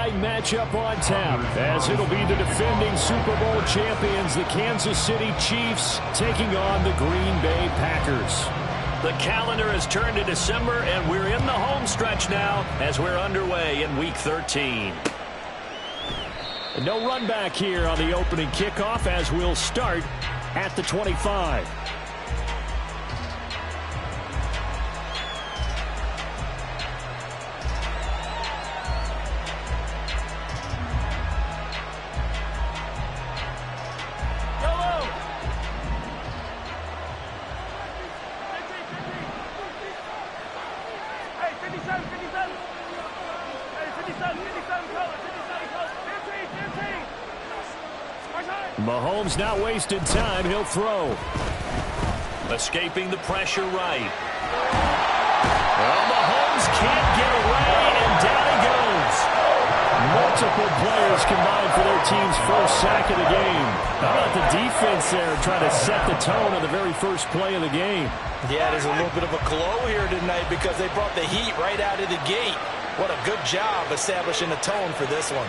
night matchup on tap, as it'll be the defending Super Bowl champions, the Kansas City Chiefs, taking on the Green Bay Packers. The calendar has turned to December, and we're in the home stretch now as we're underway in Week 13. And no run back here on the opening kickoff, as we'll start at the 25. Mahomes not wasting time. He'll throw. Escaping the pressure right. Well, Mahomes can't get away, and down he goes. Multiple players combined for their team's first sack of the game. How about the defense there trying to set the tone on the very first play of the game? Yeah, there's a little bit of a glow here tonight because they brought the heat right out of the gate. What a good job establishing a tone for this one.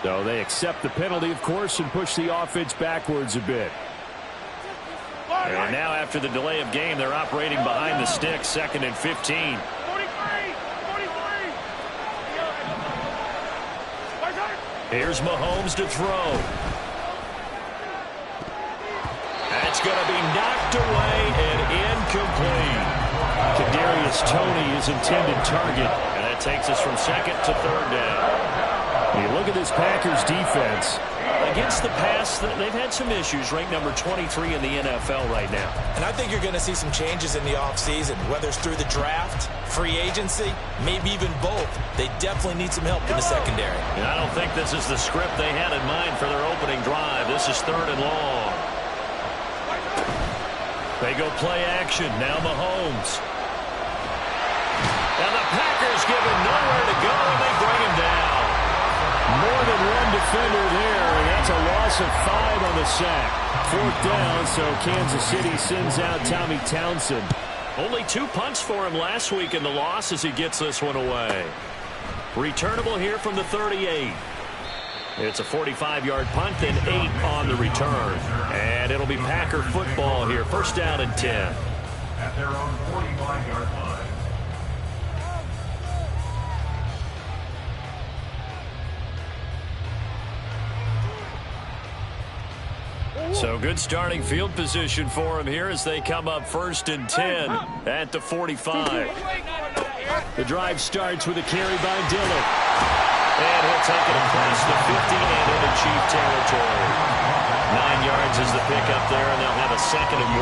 So they accept the penalty, of course, and push the offense backwards a bit. And now after the delay of game, they're operating behind the sticks, 2nd and 15. Here's Mahomes to throw. That's going to be knocked away and incomplete. Kadarius Toney is intended target. And that takes us from 2nd to 3rd down. You look at this Packers defense. Against the pass, they've had some issues, ranked number 23 in the NFL right now. And I think you're going to see some changes in the offseason, whether it's through the draft, free agency, maybe even both. They definitely need some help in the secondary. And I don't think this is the script they had in mind for their opening drive. This is 3rd and long. They go play action. Now Mahomes. And the Packers give him nowhere to go, and they bring him down. More than one defender there, and that's a loss of 5 on the sack. 4th down, so Kansas City sends out Tommy Townsend. Only 2 punts for him last week in the loss as he gets this one away. Returnable here from the 38. It's a 45-yard punt and 8 on the return. And it'll be Packer football here. 1st down and 10. At their own 45-yard line. So good starting field position for him here as they come up 1st and 10 at the 45. The drive starts with a carry by Dillon. And he'll take it across the 50 and into Chief territory. 9 yards is the pickup there, and they'll have a 2nd and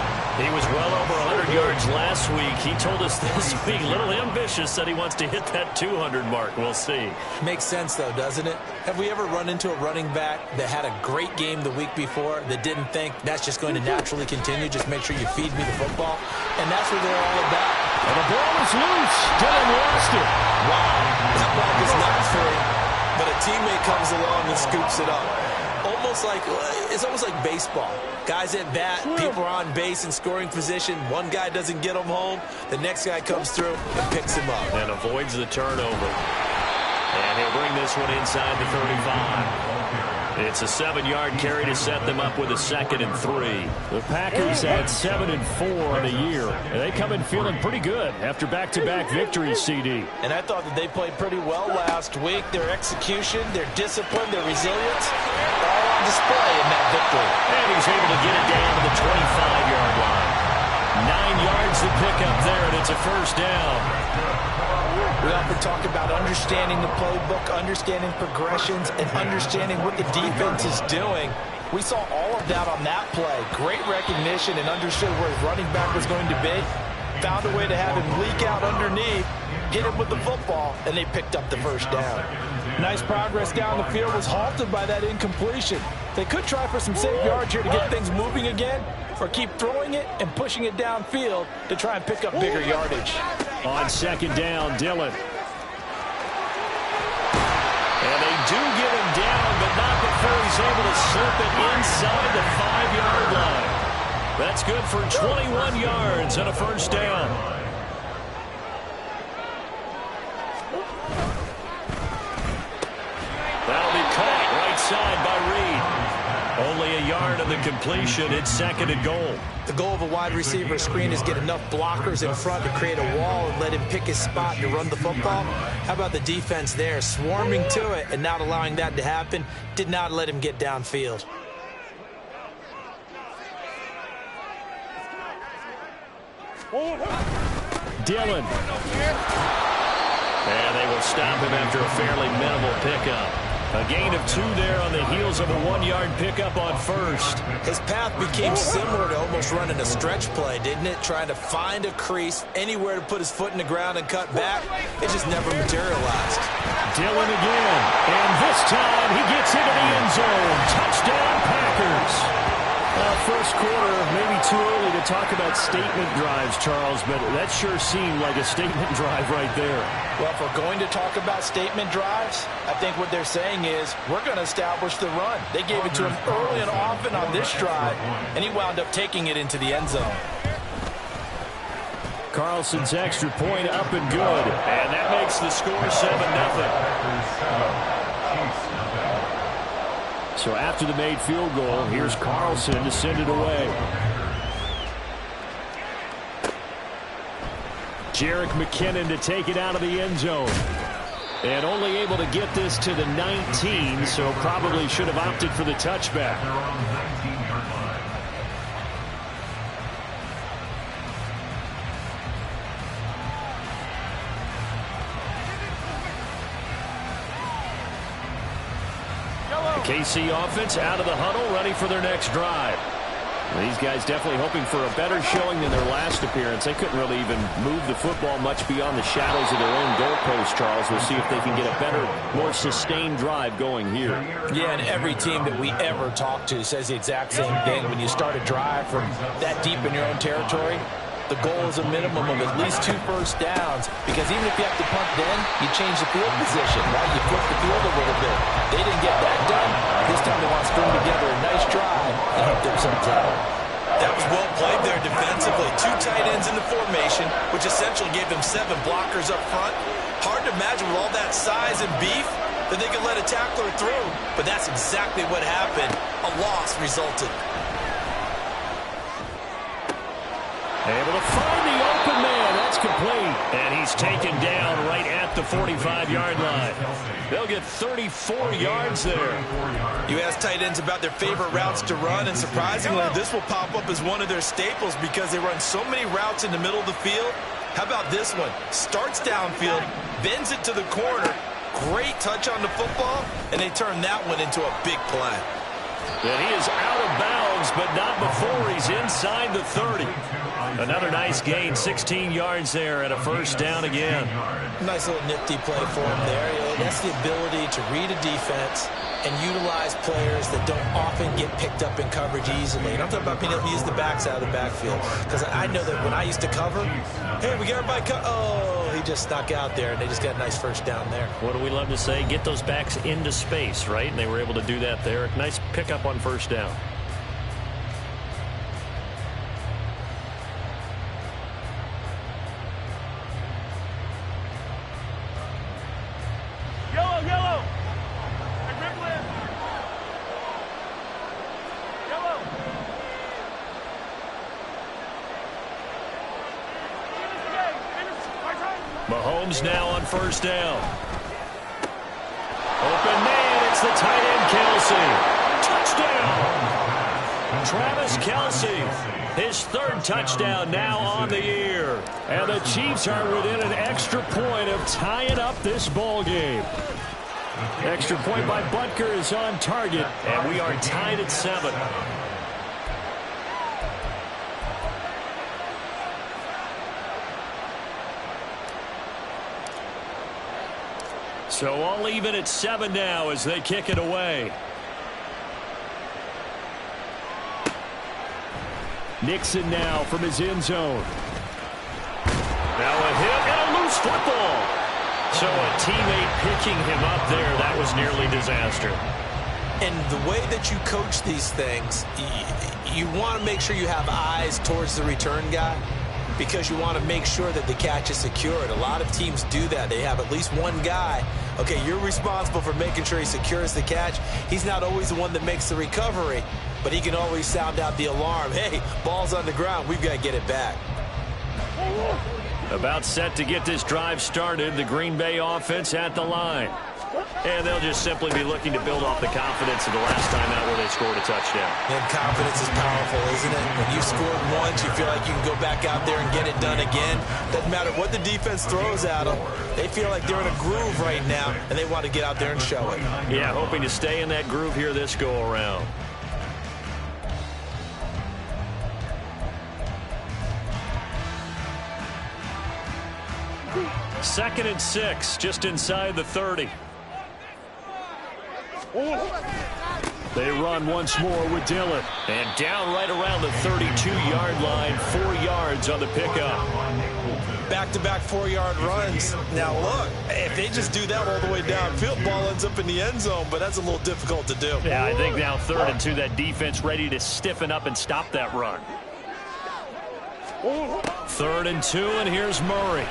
1. He was well over 100 yards last week. He told us this week, a little ambitious, said he wants to hit that 200 mark. We'll see. Makes sense, though, doesn't it? Have we ever run into a running back that had a great game the week before that didn't think that's just going to naturally continue? Just make sure you feed me the football. And that's what they're all about. And the ball is loose. Dillon lost it. Wow. That ball is not free, but a teammate comes along and scoops it up. It's almost like baseball. Guys at bat, people are on base in scoring position. One guy doesn't get him home. The next guy comes through and picks him up. And avoids the turnover. And he'll bring this one inside the 35. It's a 7-yard carry to set them up with a 2nd and 3. The Packers had 7 and 4 on the year. And they come in feeling pretty good after back-to-back victories, CD. And I thought that they played pretty well last week. Their execution, their discipline, their resilience, all on display in that victory. And he's able to get it down to the 25-yard line. 9 yards to pick up there, and it's a 1st down. We often talk about understanding the playbook, understanding progressions, and understanding what the defense is doing. We saw all of that on that play. Great recognition and understood where his running back was going to be. Found a way to have him leak out underneath, hit him with the football, and they picked up the 1st down. Nice progress down the field was halted by that incompletion. They could try for some safe yards here to get things moving again, or keep throwing it and pushing it downfield to try and pick up bigger yardage. On second down, Dillon. And they do get him down, but not before he's able to slip it inside the 5-yard line. That's good for 21 yards and a first down. That'll be caught right side by Reed. Only a yard of the completion. It's second and goal. The goal of a wide receiver screen is get enough blockers in front to create a wall and let him pick his spot to run the football. How about the defense there, swarming to it and not allowing that to happen? Did not let him get downfield. Dillon. And they will stop him after a fairly minimal pickup. A gain of 2 there on the heels of a 1-yard pickup on first. His path became similar to almost running a stretch play, didn't it? Trying to find a crease, anywhere to put his foot in the ground and cut back. It just never materialized. Dillon again. And this time he gets into the end zone. Touchdown, Packers. First quarter, maybe too early to talk about statement drives, Charles, but that sure seemed like a statement drive right there. Well, if we're going to talk about statement drives, I think what they're saying is we're going to establish the run. They gave it to him early and often on this drive, and he wound up taking it into the end zone. Carlson's extra point up and good. And that makes the score 7-0. So after the made field goal, here's Carlson to send it away. Jerick McKinnon to take it out of the end zone. And only able to get this to the 19, so probably should have opted for the touchback. KC offense out of the huddle, ready for their next drive. These guys definitely hoping for a better showing than their last appearance. They couldn't really even move the football much beyond the shadows of their own goalpost, Charles. We'll see if they can get a better, more sustained drive going here. Yeah, and every team that we ever talk to says the exact same thing. When you start a drive from that deep in your own territory, the goal is a minimum of at least 2 first downs, because even if you have to punt then, you change the field position, right? You flip the field a little bit. They didn't get that done. This time they want to string together a nice drive and help themselves out. That was well played there defensively. 2 tight ends in the formation, which essentially gave them 7 blockers up front. Hard to imagine with all that size and beef that they could let a tackler through, but that's exactly what happened. A loss resulted. Able to find the open man. That's complete. And he's taken down right at the 45-yard line. They'll get 34 yards there. You ask tight ends about their favorite routes to run, and surprisingly, this will pop up as one of their staples because they run so many routes in the middle of the field. How about this one? Starts downfield, bends it to the corner. Great touch on the football, and they turn that one into a big play. And he is out of bounds, but not before he's inside the 30. Another nice gain, 16 yards there, and a first down again. Nice little nifty play for him there. That's the ability to read a defense and utilize players that don't often get picked up in coverage easily. And I'm talking about being able to use the backs out of the backfield. Because I know that when I used to cover, hey, we got everybody oh, he just snuck out there, and they just got a nice first down there. What do we love to say? Get those backs into space, right? And they were able to do that there. Nice pickup on first down. Mahomes now on first down. Open man, it's the tight end Kelsey. Touchdown! Travis Kelsey, his 3rd touchdown now on the year. And the Chiefs are within an extra point of tying up this ball game. Extra point by Butker is on target, and we are tied at 7. So all even at 7 now as they kick it away. Nixon now from his end zone. Now a hit and loose football. So a teammate picking him up there, that was nearly disaster. And the way that you coach these things, you want to make sure you have eyes towards the return guy because you want to make sure that the catch is secured. A lot of teams do that. They have at least one guy. Okay, you're responsible for making sure he secures the catch. He's not always the one that makes the recovery, but he can always sound out the alarm. Hey, ball's on the ground. We've got to get it back. About set to get this drive started, the Green Bay offense at the line. And they'll just simply be looking to build off the confidence of the last time out where they scored a touchdown. And confidence is powerful, isn't it? When you scored once, you feel like you can go back out there and get it done again. Doesn't matter what the defense throws at them. They feel like they're in a groove right now, and they want to get out there and show it. Yeah, hoping to stay in that groove here this go-around. Second and 6, just inside the 30. They run once more with Dillon. And down right around the 32-yard line, 4 yards on the pickup. Back-to-back 4-yard runs. Now, look, if they just do that all the way downfield, ball ends up in the end zone, but that's a little difficult to do. Yeah, I think now 3rd and 2, that defense ready to stiffen up and stop that run. 3rd and 2, and here's Murray.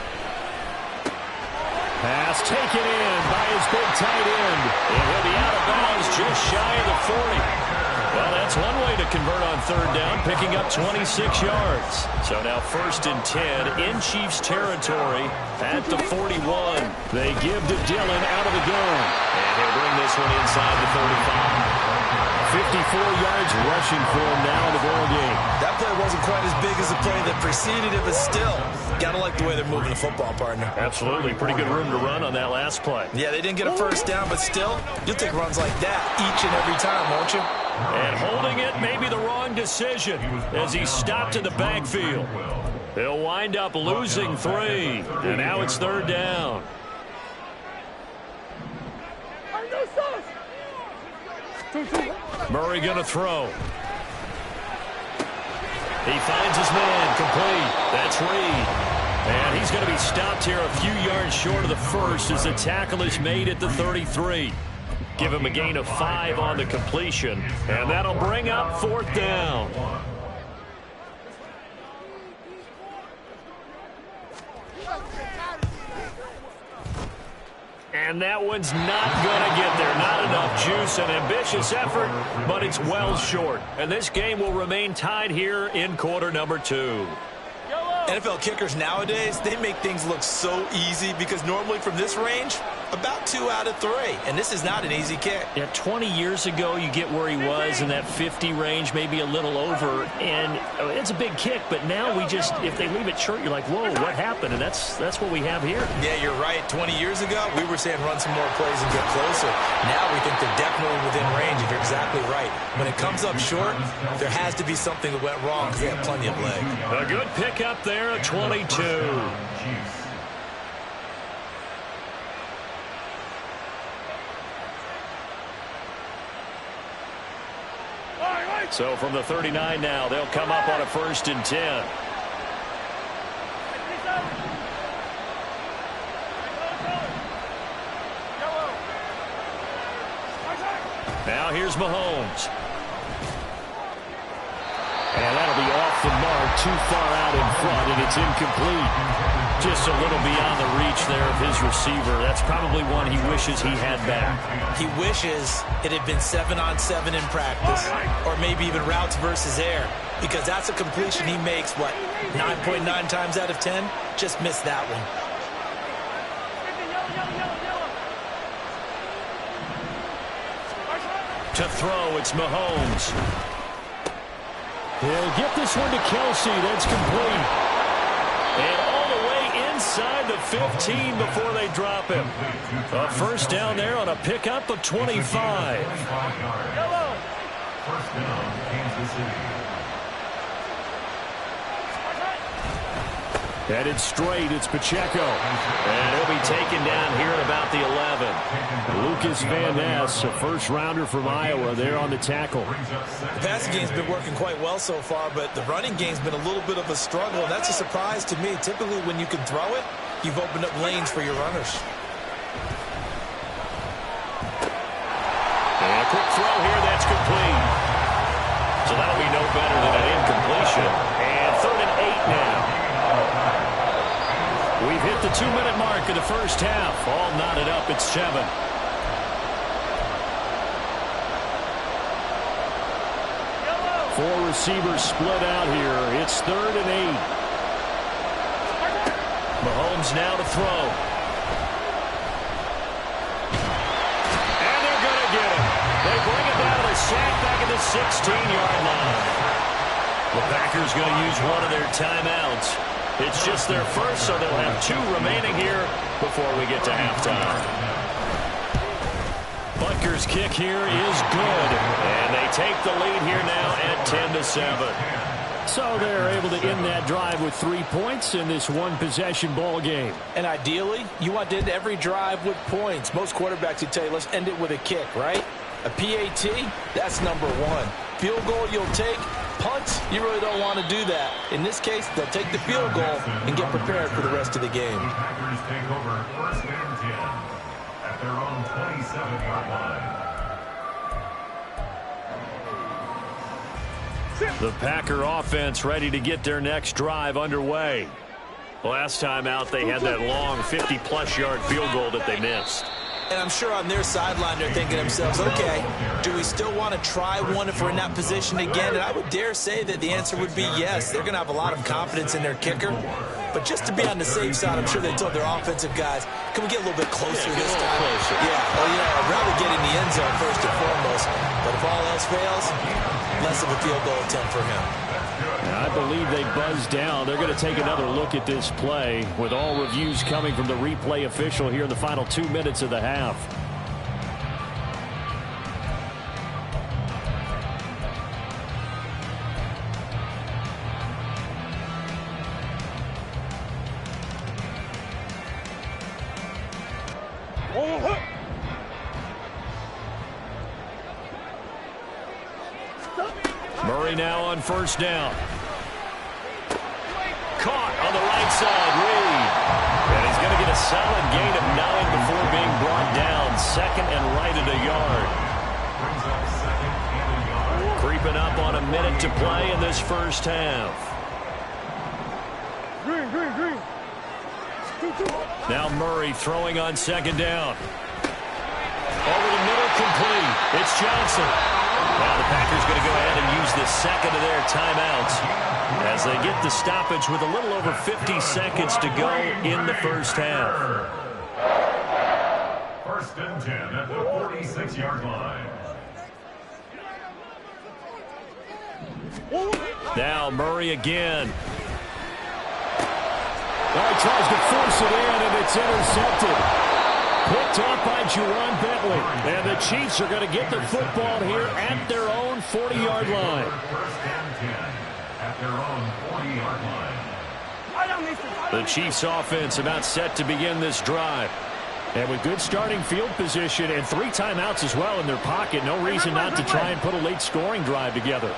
Pass taken in by his big tight end. And he'll be out of bounds just shy of the 40. Well, that's one way to convert on 3rd down, picking up 26 yards. So now 1st and 10 in Chiefs territory at the 41. They give to Dillon out of the gun. And he'll bring this one inside the 35. 54 yards rushing for him now in the ball game. That play wasn't quite as big as the play that preceded it, but still, got to like the way they're moving the football, partner. Absolutely. Pretty good room to run on that last play. Yeah, they didn't get a 1st down, but still, you'll take runs like that each and every time, won't you? And holding it may be the wrong decision as he stopped in the backfield. He'll wind up losing 3, and now it's 3rd down. Murray going to throw. He finds his man, complete. That's Reed. And he's going to be stopped here a few yards short of the 1st as the tackle is made at the 33. Give him a gain of 5 on the completion, and that'll bring up 4th down. And that one's not going to get there. Not enough juice. An ambitious effort, but it's well short. And this game will remain tied here in quarter number 2. NFL kickers nowadays, they make things look so easy because normally from this range, about 2 out of 3. And this is not an easy kick. Yeah, 20 years ago, you get where he was in that 50 range, maybe a little over. And it's a big kick, but now we just, if they leave it short, you're like, whoa, what happened? And that's what we have here. Yeah, you're right. 20 years ago, we were saying run some more plays and get closer. Now we think they're definitely within range, and you're exactly right. When it comes up short, there has to be something that went wrong because they have plenty of leg. A good pickup there at 22. So from the 39 now, they'll come up on a 1st and 10. Now here's Mahomes. And that'll be off the mark, too far out in front, and it's incomplete. Just a little beyond the reach there of his receiver. That's probably one he wishes he had back. He wishes it had been 7-on-7 in practice, or maybe even routes versus air, because that's a completion he makes, what, 9.9 times out of 10? Just missed that one. To throw, it's Mahomes. He'll get this one to Kelsey. That's complete. And all the way inside the 15 before they drop him. A 1st down there on a pickup of 25. 1st down, Kansas City. Headed straight, it's Pacheco. And he'll be taken down here at about the 11. Lucas Van Ness, a 1st-rounder from Iowa, there on the tackle. The passing game's been working quite well so far, but the running game's been a little bit of a struggle, and that's a surprise to me. Typically, when you can throw it, you've opened up lanes for your runners. And a quick throw here, that's complete. So that'll be no better than an incompletion. And 3rd and 8 now. We've hit the 2-minute mark of the first half. All knotted up at 7. Four receivers split out here. It's 3rd and 8. Mahomes now to throw. And they're going to get him. They bring it down to the sack back at the 16-yard line. The Packers going to use one of their timeouts. It's just their first, so they'll have 2 remaining here before we get to halftime. Butker's kick here is good. And they take the lead here now at 10-7. So they're able to end that drive with 3 points in this one-possession ball game. And ideally, you want to end every drive with points. Most quarterbacks would tell you, let's end it with a kick, right? A PAT, that's number 1. Field goal you'll take. Punts, you really don't want to do that. In this case, they'll take the field goal and get prepared for the rest of the game. The Packers take over 1st and 10 at their own 27-yard line. The Packer offense ready to get their next drive underway. Last time out, they had that long 50-plus yard field goal that they missed. And I'm sure on their sideline they're thinking to themselves, okay, do we still want to try one if we're in that position again? And I would dare say that the answer would be yes. They're going to have a lot of confidence in their kicker. But just to be on the safe side, I'm sure they told their offensive guys, can we get a little bit closer this time? Closer. Yeah, well, I'd rather get in the end zone first and foremost. But if all else fails, less of a field goal attempt for him. I believe they buzzed down. They're going to take another look at this play with all reviews coming from the replay official here in the final 2 minutes of the half. Murray now on 1st down. Caught on the right side, Reed. And he's going to get a solid gain of 9 before being brought down. 2nd and right at a yard. Brings up 2nd and a yard. Creeping up on a minute to play in this first half. Now Murray throwing on 2nd down. Over the middle, complete. It's Johnson. Now the Packers going to go ahead and use the 2nd of their timeouts as they get the stoppage with a little over 50 seconds to go in the first half. 1st and 10 at the 46-yard line. Now Murray again. He tries to force it in, and it's intercepted. Picked off by Juwan Bentley. And the Chiefs are going to get the football here at their own 40-yard line. 1st and 10 at their own 40-yard line. The Chiefs offense about set to begin this drive. And with good starting field position and 3 timeouts as well in their pocket, no reason not to try and put a late scoring drive together.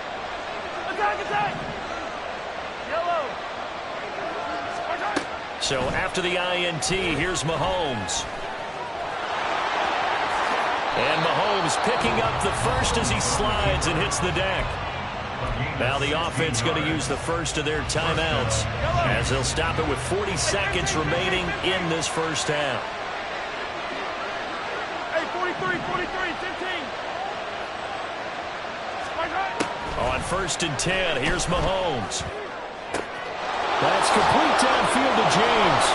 So after the INT, here's Mahomes. And Mahomes picking up the first as he slides and hits the deck. Now the offense going to use the first of their timeouts as they'll stop it with 40 seconds remaining in this first half. Hey, 43, 15. On 1st and 10, here's Mahomes. That's complete downfield to James.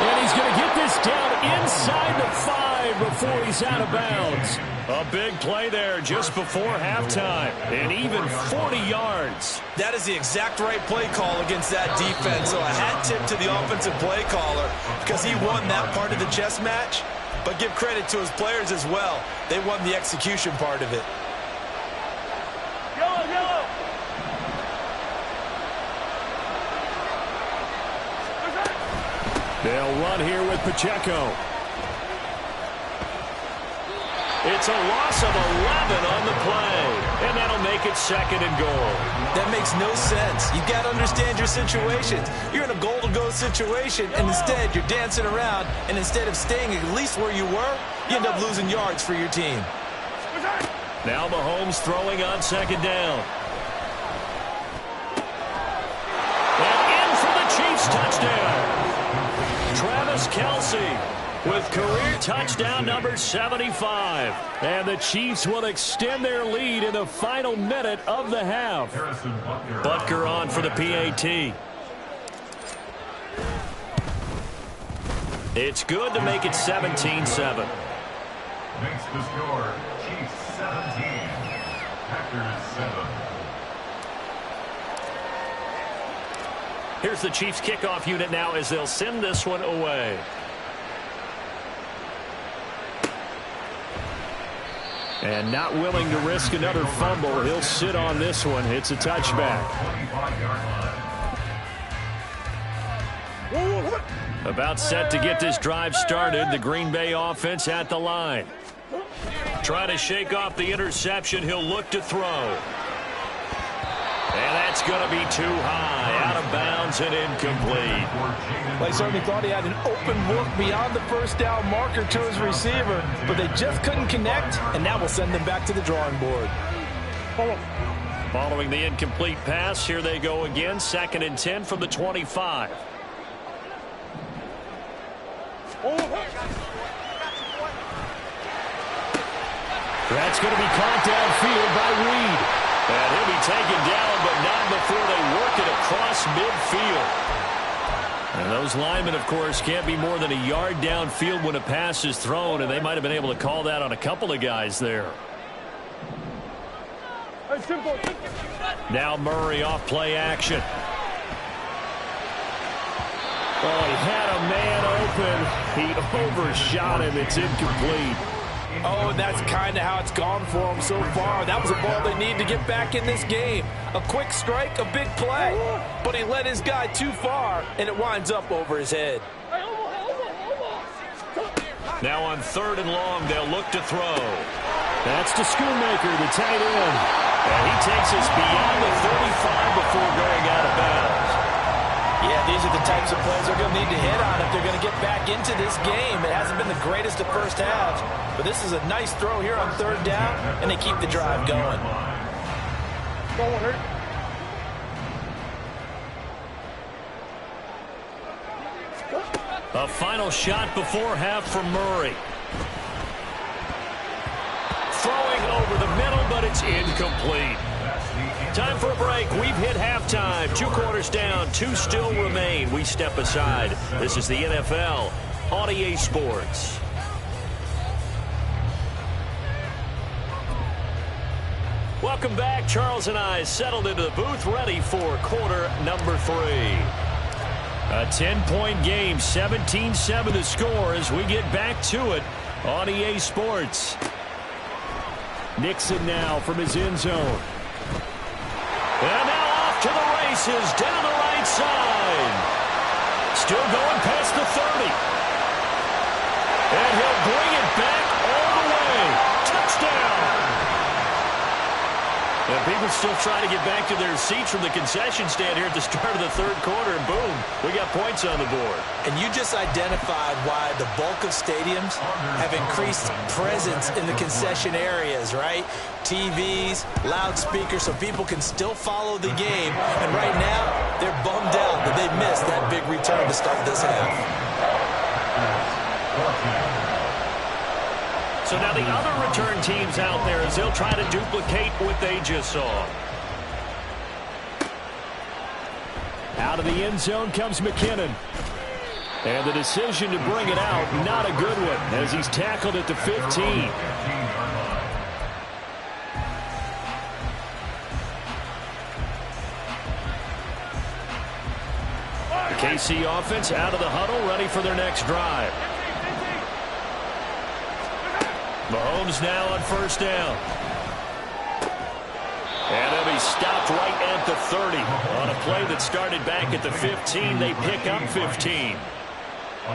And he's going to get this down inside the 5 before he's out of bounds. A big play there just before halftime, and even 40 yards. That is the exact right play call against that defense. So a hat tip to the offensive play caller because he won that part of the chess match. But give credit to his players as well. They won the execution part of it. Yellow. They'll run here with Pacheco. It's a loss of 11 on the play. And And that'll make it second and goal. That makes no sense. You've got to understand your situations. You're in a goal-to-go situation, and instead you're dancing around, and instead of staying at least where you were, you end up losing yards for your team. Now Mahomes throwing on second down. And in for the Chiefs touchdown. Travis Kelce with career touchdown number 75. And the Chiefs will extend their lead in the final minute of the half. Butker on for the PAT. It's good to make it 17-7. Makes the score Chiefs 17, Packers 7. Here's the Chiefs kickoff unit now as they'll send this one away. And not willing to risk another fumble. He'll sit on this one. It's a touchback. About set to get this drive started. The Green Bay offense at the line. Trying to shake off the interception. He'll look to throw. And that's going to be too high. Out of bounds and incomplete. They certainly thought he had an open look beyond the first down marker to his receiver, but they just couldn't connect, and that will send them back to the drawing board. Following the incomplete pass, here they go again. 2nd and 10 from the 25. That's going to be caught downfield by Reed. And he'll be taken down, but not before they work it across midfield. And those linemen, of course, can't be more than a yard downfield when a pass is thrown, and they might have been able to call that on a couple of guys there. Now Murray off play action. Oh, he had a man open. He overshot him. It's incomplete. Oh, and that's kind of how it's gone for them so far. That was a ball they need to get back in this game. A quick strike, a big play. But he let his guy too far, and it winds up over his head. Now on 3rd and long, they'll look to throw. That's to Schoonmaker, the tight end. And he takes us beyond the 35 before going out of bounds. Yeah, these are the types of plays they're going to need to hit on if they're going to get back into this game. It hasn't been the greatest of first halves, but this is a nice throw here on 3rd down, and they keep the drive going. A final shot before half for Murray. Throwing over the middle, but it's incomplete. Time for a break. We've hit halftime. 2 quarters down. 2 still remain. We step aside. This is the NFL on EA Sports. Welcome back. Charles and I settled into the booth, ready for quarter number 3. A 10-point game, 17-7 the score as we get back to it on EA Sports. Nixon now from his end zone. And now off to the races, down the right side. Still going past the 30. And he'll bring it back all the way. Touchdown. And people still trying to get back to their seats from the concession stand here at the start of the 3rd quarter, and boom, we got points on the board. And you just identified why the bulk of stadiums have increased presence in the concession areas, right? TVs, loudspeakers, so people can still follow the game. And right now, they're bummed out that they missed that big return to start this half. So now the other return teams out there as they'll try to duplicate what they just saw. Out of the end zone comes McKinnon. And the decision to bring it out, not a good one, as he's tackled at the 15. The KC offense out of the huddle, ready for their next drive. Mahomes now on 1st down. And they'll be stopped right at the 30. On a play that started back at the 15, they pick up 15.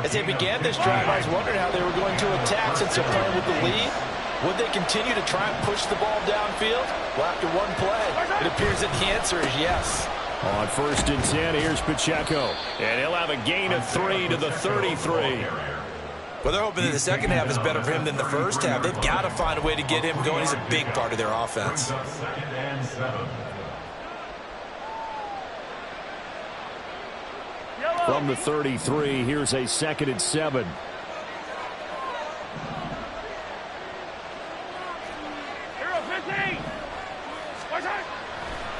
As they began this drive, I was wondering how they were going to attack since they're playing with the lead. Would they continue to try and push the ball downfield? Well, after one play, it appears that the answer is yes. On 1st and 10, here's Pacheco. And he'll have a gain of 3 to the 33. Well, they're hoping that the second half is better for him than the first half. They've got to find a way to get him going. He's a big part of their offense. From the 33, here's a 2nd and 7.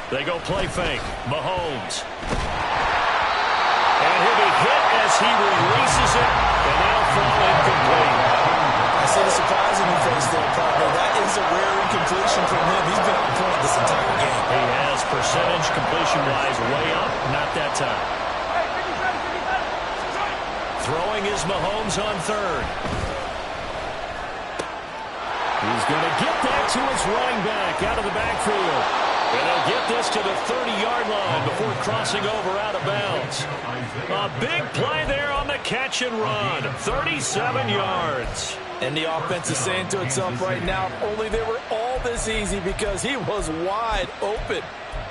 They go play fake. Mahomes. And he'll be hit as he releases it, and they'll fall incomplete. I see the surprising face there, partner. That is a rare incompletion from him. He's been on point this entire game. He has percentage completion-wise way up, not that time. Throwing is Mahomes on 3rd. He's going to get that to his running back out of the backfield. And they'll get this to the 30-yard line before crossing over out of bounds. A big play there on the catch and run. 37 yards. And the offense is saying to itself right now, if only they were all this easy, because he was wide open.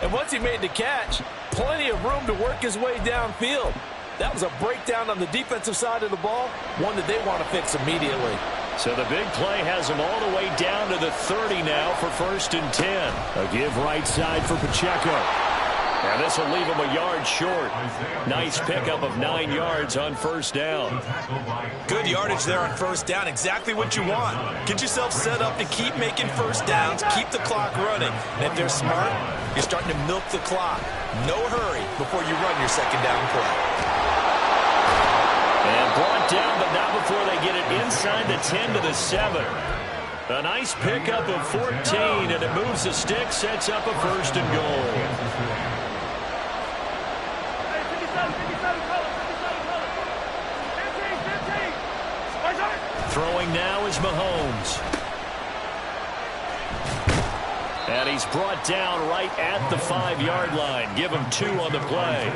And once he made the catch, plenty of room to work his way downfield. That was a breakdown on the defensive side of the ball, one that they want to fix immediately. So the big play has him all the way down to the 30 now for 1st and 10. A give right side for Pacheco. And this will leave him a yard short. Nice pickup of 9 yards on 1st down. Good yardage there on 1st down. Exactly what you want. Get yourself set up to keep making 1st downs, keep the clock running. And if they're smart, you're starting to milk the clock. No hurry before you run your 2nd down play. And brought down, but not before they get it inside the 10 to the 7. A nice pickup of 14, and it moves the stick, sets up a 1st and goal. Throwing now is Mahomes. And he's brought down right at the 5-yard line. Give him 2 on the play.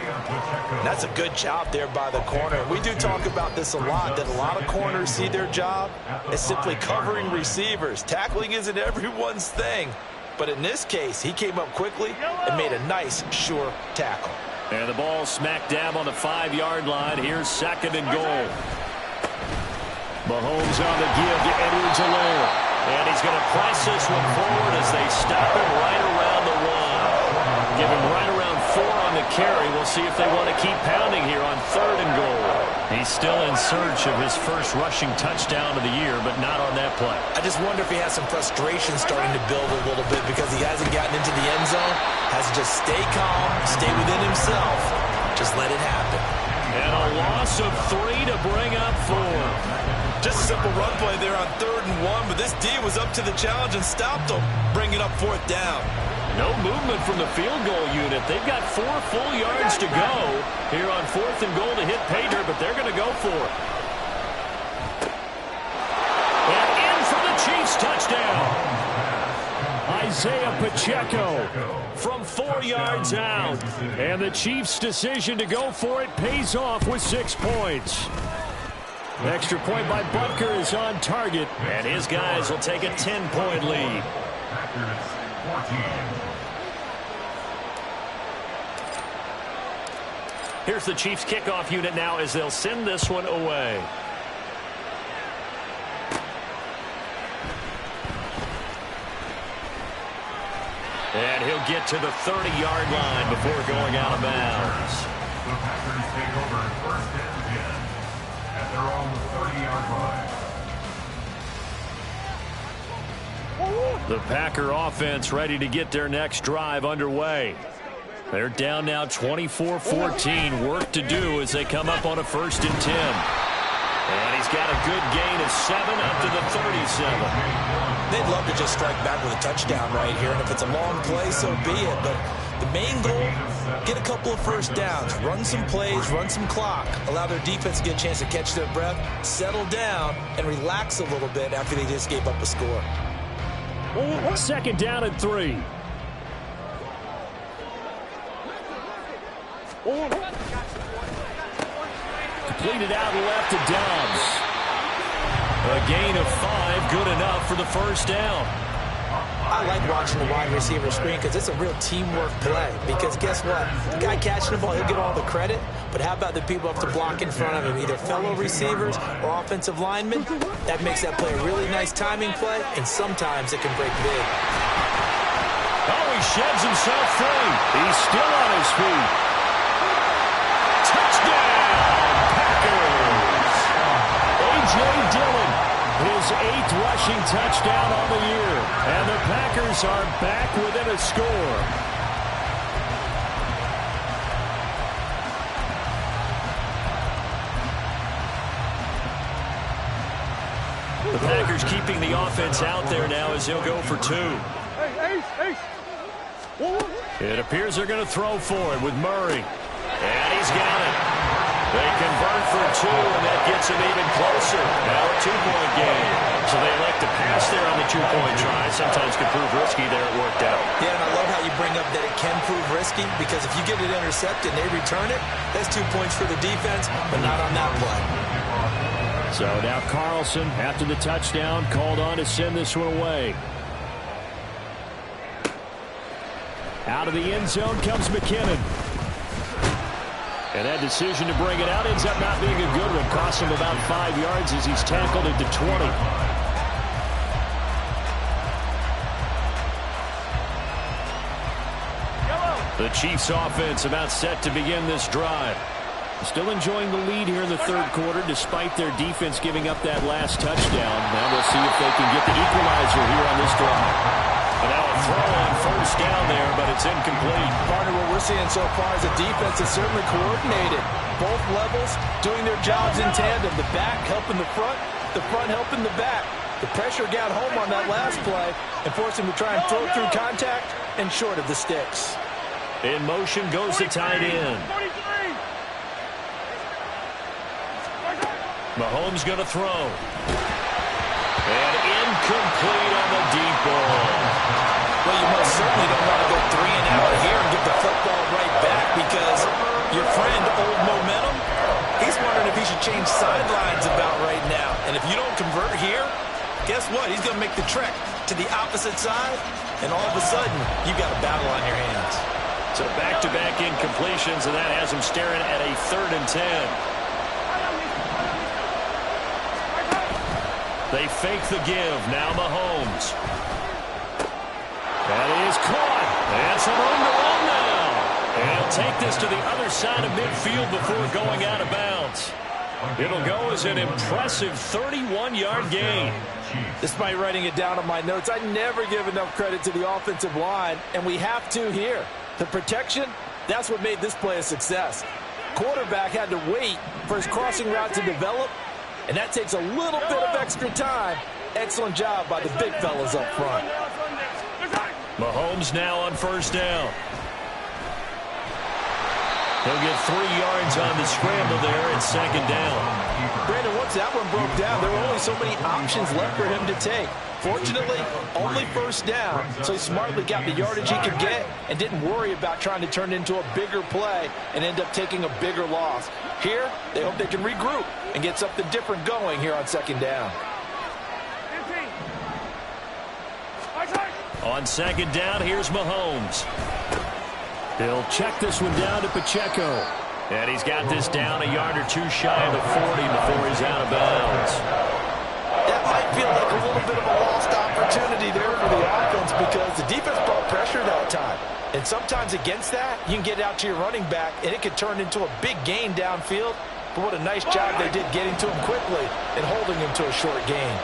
That's a good job there by the corner. We do talk about this a lot, that a lot of corners see their job as simply covering receivers. Tackling isn't everyone's thing. But in this case, he came up quickly and made a nice, sure tackle. And the ball smack dab on the 5-yard line. Here's 2nd and goal. Mahomes on the give to Edwards-Helaire. And he's going to press this one forward as they stop him right around the 1. Give him right around 4 on the carry. We'll see if they want to keep pounding here on 3rd and goal. He's still in search of his first rushing touchdown of the year, but not on that play. I just wonder if he has some frustration starting to build a little bit because he hasn't gotten into the end zone. Has to just stay calm, stay within himself, just let it happen. And a loss of 3 to bring up 4. Just a simple run play there on 3rd and 1, but this D was up to the challenge and stopped them, bringing up 4th down. No movement from the field goal unit. They've got 4 full yards to go here on 4th and goal to hit pay dirt, but they're going to go for it. And in for the Chiefs touchdown. Isaiah Pacheco from 4 yards out. And the Chiefs' decision to go for it pays off with 6 points. Extra point by Butker is on target, and his guys will take a 10-point lead. Here's the Chiefs kickoff unit now as they'll send this one away. And he'll get to the 30-yard line before going out of bounds. The Packers take over 1st and 10 at their own 30-yard line. The Packer offense ready to get their next drive underway. They're down now 24-14. Work to do as they come up on a 1st and 10. And he's got a good gain of 7 up to the 37. They'd love to just strike back with a touchdown right here, and if it's a long play, so be it. But the main goal, get a couple of 1st downs, run some plays, run some clock, allow their defense to get a chance to catch their breath, settle down, and relax a little bit after they just gave up a score. 2nd down and 3. Completed out left to Dobbs. A gain of 5 good enough for the first down. I like watching the wide receiver screen because it's a real teamwork play. Because guess what? The guy catching the ball, he'll get all the credit. But how about the people who have to block in front of him, either fellow receivers or offensive linemen? That makes that play a really nice timing play, and sometimes it can break big. Oh, he sheds himself free. He's still on his feet. Touchdown, Packers! A.J. Dillon, his 8th rushing touchdown on the year. And the Packers are back within a score. The Packers keeping the offense out there now as he'll go for 2. It appears they're going to throw for it with Murray. And he's got it. They convert for 2, and that gets him even closer. Now a 2-point game. So they elect to pass there on the 2-point try. Sometimes can prove risky there. It worked out. Yeah, and I love how you bring up that it can prove risky, because if you get it intercepted and they return it, that's 2 points for the defense, but not on that play. So now Carlson, after the touchdown, called on to send this one away. Out of the end zone comes McKinnon. And that decision to bring it out ends up not being a good one. Cost him about 5 yards as he's tackled at the 20. The Chiefs offense about set to begin this drive. Still enjoying the lead here in the third quarter despite their defense giving up that last touchdown. Now we'll see if they can get the equalizer here on this drive. And now a throw on first down there, but it's incomplete. Partner, what we're seeing so far is the defense is certainly coordinated. Both levels doing their jobs in tandem. The back helping the front helping the back. The pressure got home on that last play and forced him to try and throw through contact and short of the sticks. In motion goes the tight end. Mahomes going to throw. And incomplete on the deep ball. Well, you most certainly don't want to go 3 and out here and get the football right back, because your friend, Old Momentum, he's wondering if he should change sidelines about right now. And if you don't convert here, guess what? He's going to make the trek to the opposite side, and all of a sudden, you've got a battle on your hands. So back-to-back incompletions, and that has him staring at a 3rd and 10. They fake the give. Now Mahomes. That is caught. And some room to run now. And he'll take this to the other side of midfield before going out of bounds. It'll go as an impressive 31-yard gain. Despite writing it down on my notes, I never give enough credit to the offensive line, and we have to here. The protection, that's what made this play a success. Quarterback had to wait for his crossing route to develop, and that takes a little bit of extra time. Excellent job by the big fellas up front. Mahomes now on first down. He'll get 3 yards on the scramble there at 2nd down. Brandon, once that one broke down, there were only so many options left for him to take. Fortunately, only first down, so he smartly got the yardage he could get and didn't worry about trying to turn it into a bigger play and end up taking a bigger loss. Here, they hope they can regroup and get something different going here on 2nd down. On 2nd down, here's Mahomes. He'll check this one down to Pacheco. And he's got this down a yard or 2 shy of the 40 before he's out of bounds. That might feel like a little bit of a lost opportunity there for the offense, because the defense brought pressure that time. And sometimes against that, you can get out to your running back, and it could turn into a big gain downfield. But what a nice job they did getting to him quickly and holding him to a short gain.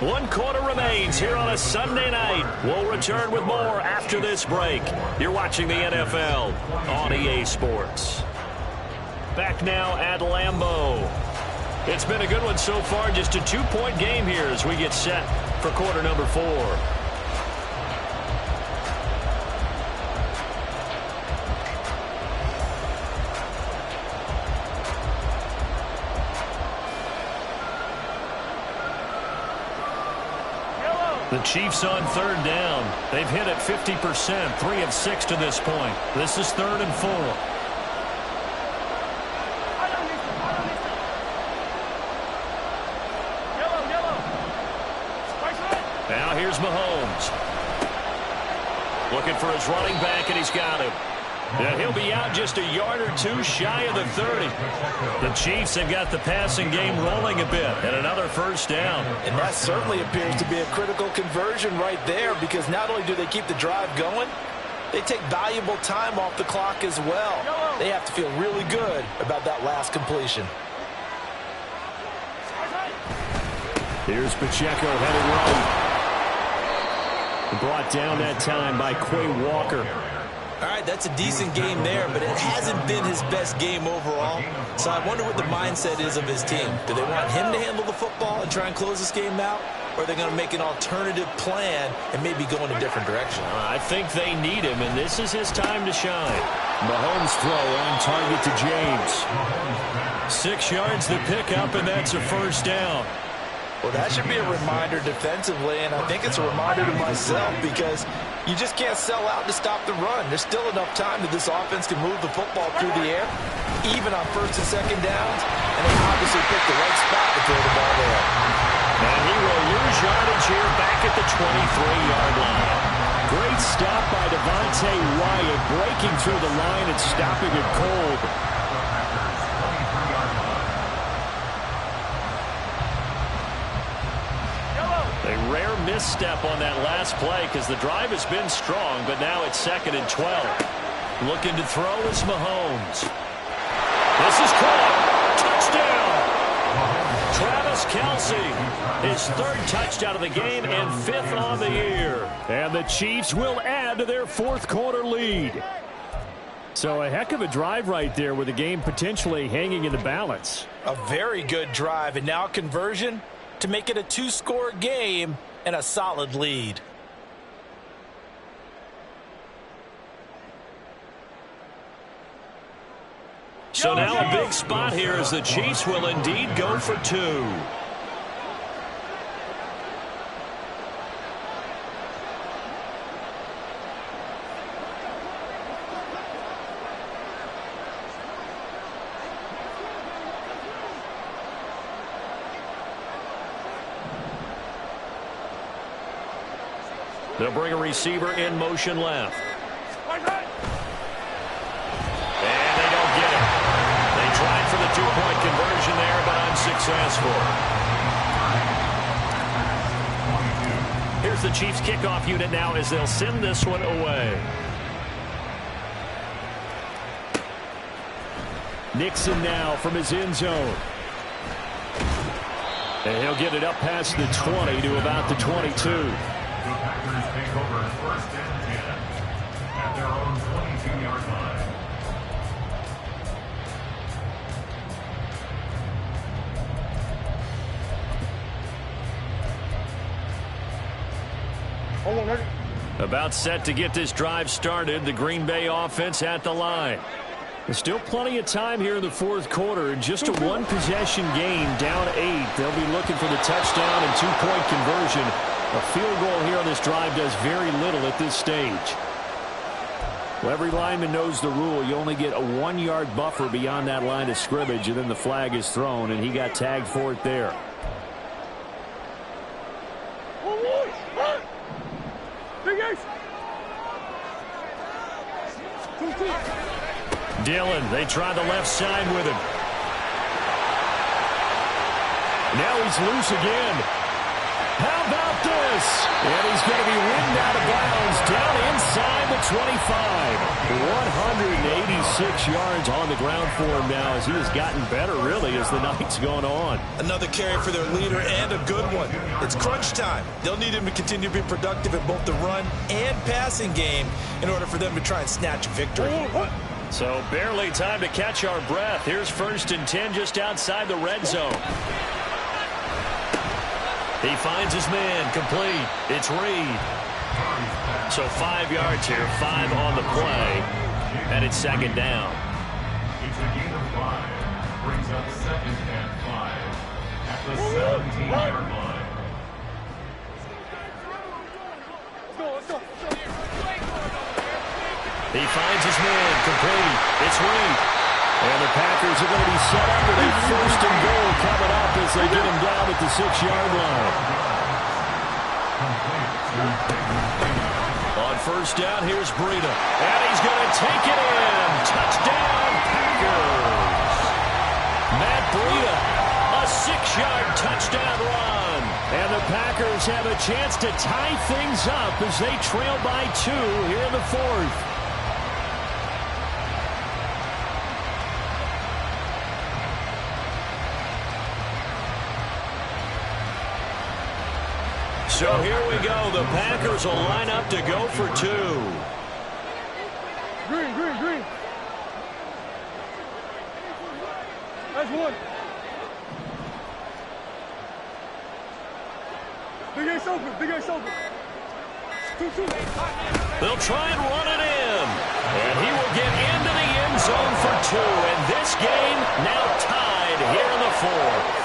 One quarter remains here on a Sunday night. We'll return with more after this break. You're watching the NFL on EA Sports. Back now at Lambeau. It's been a good one so far. Just a 2-point game here as we get set for quarter number 4. The Chiefs on third down. They've hit it 50%, 3 of 6 to this point. This is 3rd and 4. Now here's Mahomes. Looking for his running back, and he's got him. And he'll be out just a yard or two shy of the 30. The Chiefs have got the passing game rolling a bit, and another first down. And that certainly appears to be a critical conversion right there, because not only do they keep the drive going, they take valuable time off the clock as well. They have to feel really good about that last completion. Here's Pacheco headed right. Brought down that time by Quay Walker. All right, that's a decent game there, but it hasn't been his best game overall. So I wonder what the mindset is of his team. Do they want him to handle the football and try and close this game out? Or are they going to make an alternative plan and maybe go in a different direction? I think they need him, and this is his time to shine. Mahomes' throw on target to James. 6 yards the pickup, and that's a first down. Well, that should be a reminder defensively, and I think it's a reminder to myself, because you just can't sell out to stop the run. There's still enough time that this offense can move the football through the air, even on 1st and 2nd downs, and they obviously picked the right spot to throw the ball there. And he will lose yardage here back at the 23-yard line. Great stop by Devontae Wyatt, breaking through the line and stopping it cold. A rare misstep on that last play, because the drive has been strong, but now it's 2nd and 12. Looking to throw is Mahomes. This is caught. Touchdown. Travis Kelce, his 3rd touchdown of the game and 5th on the year. And the Chiefs will add to their 4th quarter lead. So a heck of a drive right there, with the game potentially hanging in the balance. A very good drive, and now conversion to make it a 2-score game and a solid lead. So now a big spot here, as the Chiefs will indeed go for 2. They'll bring a receiver in motion left. And they don't get it. They tried for the 2-point conversion there, but unsuccessful. Here's the Chiefs kickoff unit now, as they'll send this one away. Nixon now from his end zone. And he'll get it up past the 20 to about the 22. The Packers take over 1st and 10 at their own 22-yard line. About set to get this drive started. The Green Bay offense at the line. There's still plenty of time here in the 4th quarter. Just a 1-possession game, down 8. They'll be looking for the touchdown and 2-point conversion. A field goal here on this drive does very little at this stage. Well, every lineman knows the rule. You only get a 1-yard buffer beyond that line of scrimmage, and then the flag is thrown, and he got tagged for it there. Dillon, they try the left side with him. Now he's loose again. How about this? And he's going to be ridden out of bounds down inside the 25. 186 yards on the ground for him now, as he has gotten better, really, as the night's gone on. Another carry for their leader, and a good one. It's crunch time. They'll need him to continue to be productive in both the run and passing game in order for them to try and snatch a victory. So barely time to catch our breath. Here's 1st and 10 just outside the red zone. He finds his man, complete. It's Reed. So 5 yards here, 5 on the play, and it's 2nd down. It's a gain of 5. Brings up 2nd and 5 at the 17-yard line. He finds his man, complete. It's Reed. And the Packers are going to be set up with a first and goal coming up as they get him down at the 6-yard line. On first down, here's Breida. And he's going to take it in. Touchdown, Packers. Matt Breida, a 6-yard touchdown run. And the Packers have a chance to tie things up as they trail by 2 here in the 4th. So here we go. The Packers will line up to go for 2. Green. That's 1. Big Ace open. 2. They'll try and run it in. And he will get into the end zone for 2. And this game now tied here in the 4th.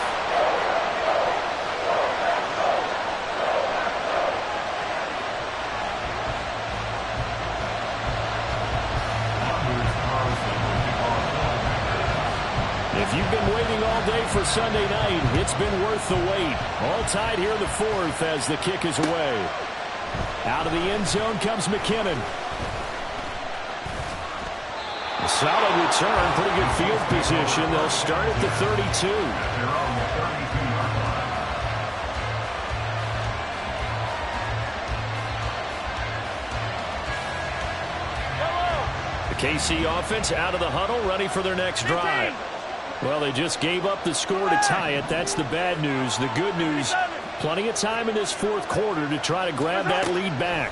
If you've been waiting all day for Sunday night, it's been worth the wait. All tied here in the 4th as the kick is away. Out of the end zone comes McKinnon. A solid return, pretty good field position. They'll start at the 32. The KC offense out of the huddle, ready for their next drive. Well, they just gave up the score to tie it. That's the bad news. The good news, plenty of time in this 4th quarter to try to grab that lead back.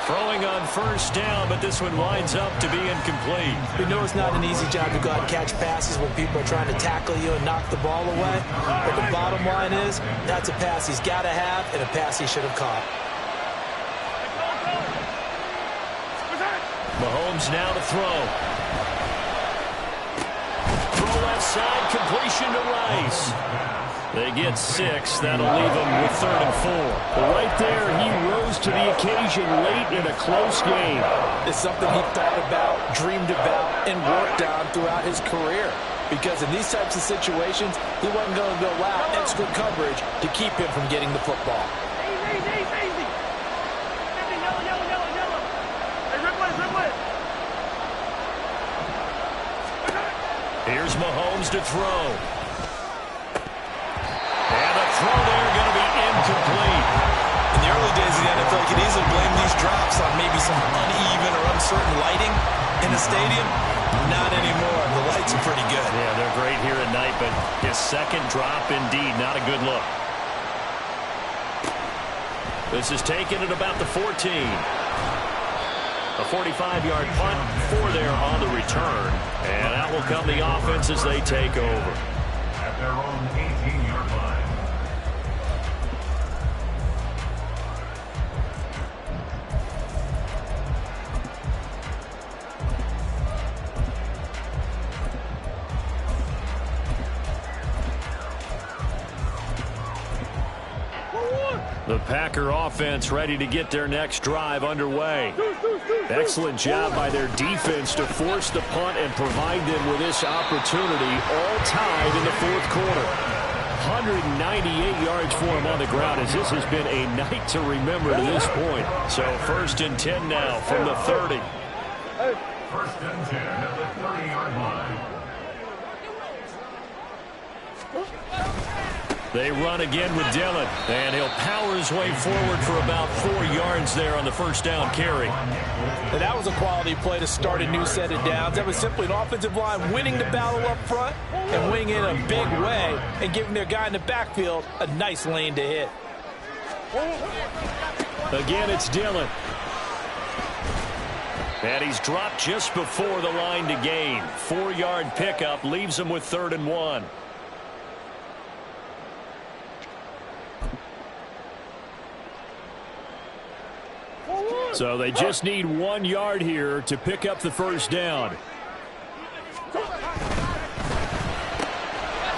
Throwing on first down, but this one winds up to be incomplete. We know it's not an easy job to go out and catch passes when people are trying to tackle you and knock the ball away. But the bottom line is, that's a pass he's got to have and a pass he should have caught. Mahomes now to throw. Throw left side, completion to Rice. They get 6. That'll leave them with 3rd and 4. But right there, he rose to the occasion late in a close game. It's something he thought about, dreamed about, and worked on throughout his career. Because in these types of situations, he wasn't going to allow extra coverage to keep him from getting the football. Easy. Yellow. Hey, red one. Here's Mahomes to throw. And the throw there going to be incomplete. In the early days of the NFL, you could easily blame these drops on maybe some uneven or uncertain lighting in the stadium. Not anymore. The lights are pretty good. Yeah, they're great here at night, but his second drop, indeed, not a good look. This is taken at about the 14. A 45-yard punt, 4 there on the return. And out will come the offense as they take over. At their own 18-yard line. The Packer offense ready to get their next drive underway. Excellent job by their defense to force the punt and provide them with this opportunity, all tied in the 4th quarter. 198 yards for him on the ground as this has been a night to remember to this point. So 1st and 10 now from the 30. First and 10 at the 30-yard line. They run again with Dillon, and he'll power his way forward for about 4 yards there on the first down carry. And that was a quality play to start a new set of downs. That was simply an offensive line winning the battle up front and winning in a big way and giving their guy in the backfield a nice lane to hit. Again, it's Dillon. And he's dropped just before the line to gain. 4-yard pickup leaves him with 3rd and 1. So they just need 1 yard here to pick up the first down.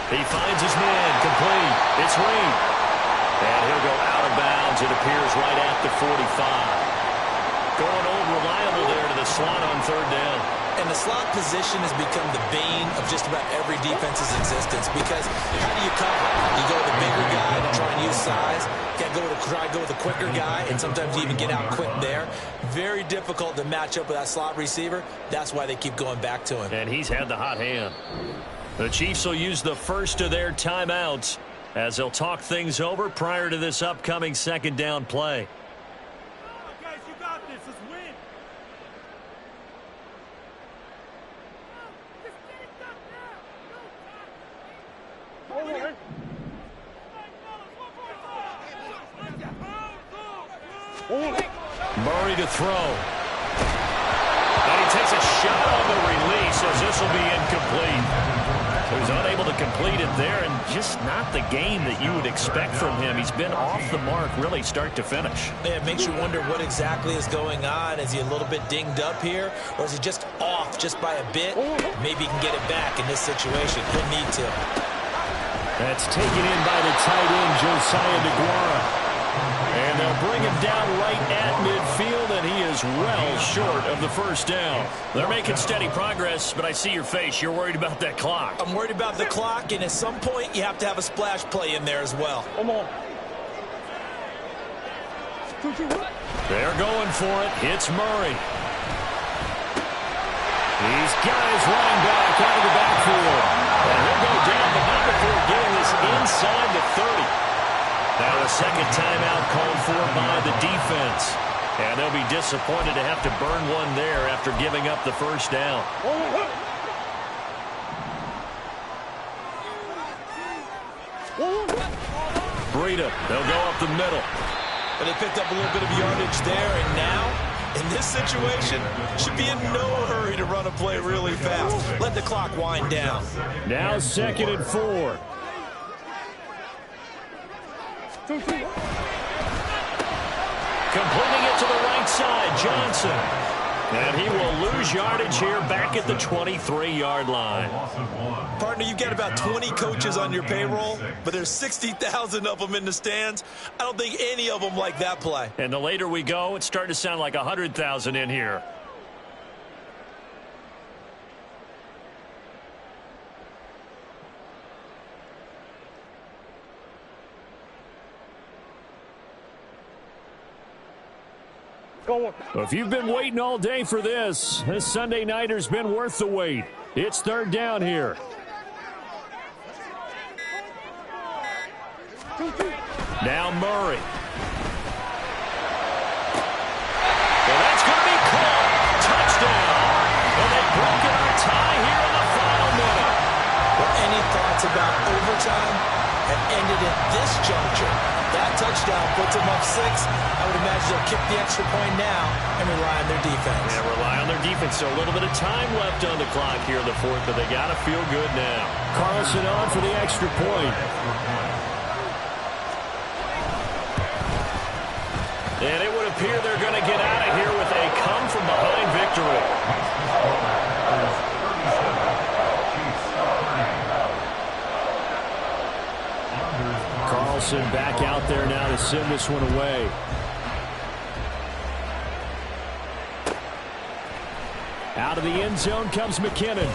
He finds his man, complete. It's Reed. And he'll go appears right at the 45. Going old reliable there to the slot on third down. And the slot position has become the bane of just about every defense's existence because how do you cover? You go with a bigger guy to try and use size. You got to try to go with a quicker guy, and sometimes you even get out quick there. Very difficult to match up with that slot receiver. That's why they keep going back to him. And he's had the hot hand. The Chiefs will use the first of their timeouts as they'll talk things over prior to this upcoming second down play. Guys, you got this. Let's win. Just get it done now. No time. Murray to throw. And he takes a shot on the release as this will be incomplete. So he's unable to complete it there, and just not the game that you would expect from him. He's been off the mark really start to finish. Yeah, it makes you wonder what exactly is going on. Is he a little bit dinged up here, or is he just off just by a bit? Maybe he can get it back in this situation. He'll need to. That's taken in by the tight end, Josiah DeGuara. And they'll bring him down right at midfield, and he is well short of the first down. They're making steady progress, but I see your face. You're worried about that clock. I'm worried about the clock, and at some point you have to have a splash play in there as well. Come on. They're going for it. Hits Murray. He's got his running back out of the backfield. And he'll go down, but not before getting this inside the 30. Now a second timeout called for by the defense. And they'll be disappointed to have to burn one there after giving up the first down. Breida, they'll go up the middle. But they picked up a little bit of yardage there, and now, in this situation, should be in no hurry to run a play really fast. Let the clock wind down. Now 2nd and 4. Completing it to the right side, Johnson. And he will lose yardage here back at the 23-yard line. Partner, you've got about 20 coaches on your payroll, but there's 60,000 of them in the stands. I don't think any of them like that play. And the later we go, it's starting to sound like 100,000 in here. If you've been waiting all day for this Sunday nighter's been worth the wait. It's third down here. Now Murray. Well, that's going to be caught. Touchdown. And they've broken our tie here in the final minute. Well, any thoughts about overtime have ended at this juncture. That touchdown puts them up 6. I would imagine they'll kick the extra point now and rely on their defense. Yeah, rely on their defense. So a little bit of time left on the clock here in the fourth, but they got to feel good now. Carlson on for the extra point. And it would appear they're going to get out of here with a come-from-behind victory. Carlson back out there now to send this one away. Out of the end zone comes McKinnon.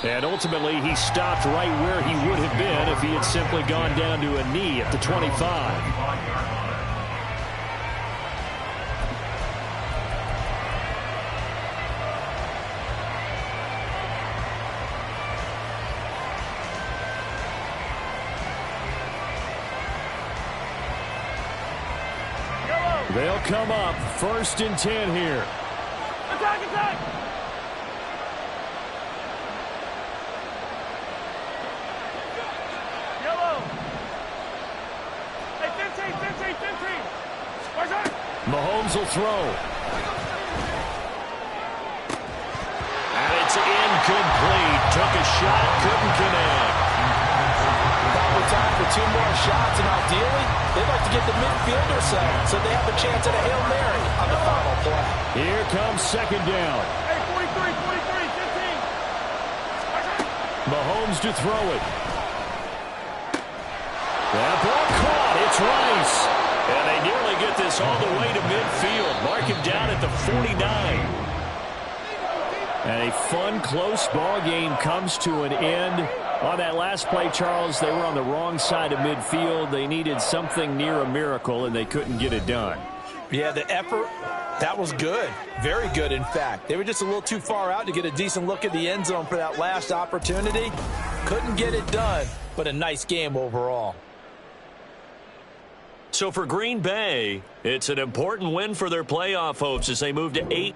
And ultimately, he stopped right where he would have been if he had simply gone down to a knee at the 25. They'll come up 1st and 10 here. Attack, attack! Yellow! Hey, 15! Mahomes will throw. And it's incomplete. Took a shot, couldn't connect. Probably time for 2 more shots, and ideally, they'd like to get the midfielder set so they have a chance at a Hail Mary on the final play. Here comes 2nd down. Hey, 43, 15! Mahomes to throw it. That ball caught. It's Rice. close. And they nearly get this all the way to midfield. Mark him down at the 49. And a fun, close ball game comes to an end. On that last play, Charles, they were on the wrong side of midfield. They needed something near a miracle, and they couldn't get it done. Yeah, the effort, that was good. Very good, in fact. They were just a little too far out to get a decent look at the end zone for that last opportunity. Couldn't get it done, but a nice game overall. So for Green Bay, it's an important win for their playoff hopes as they move to 8.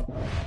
ball.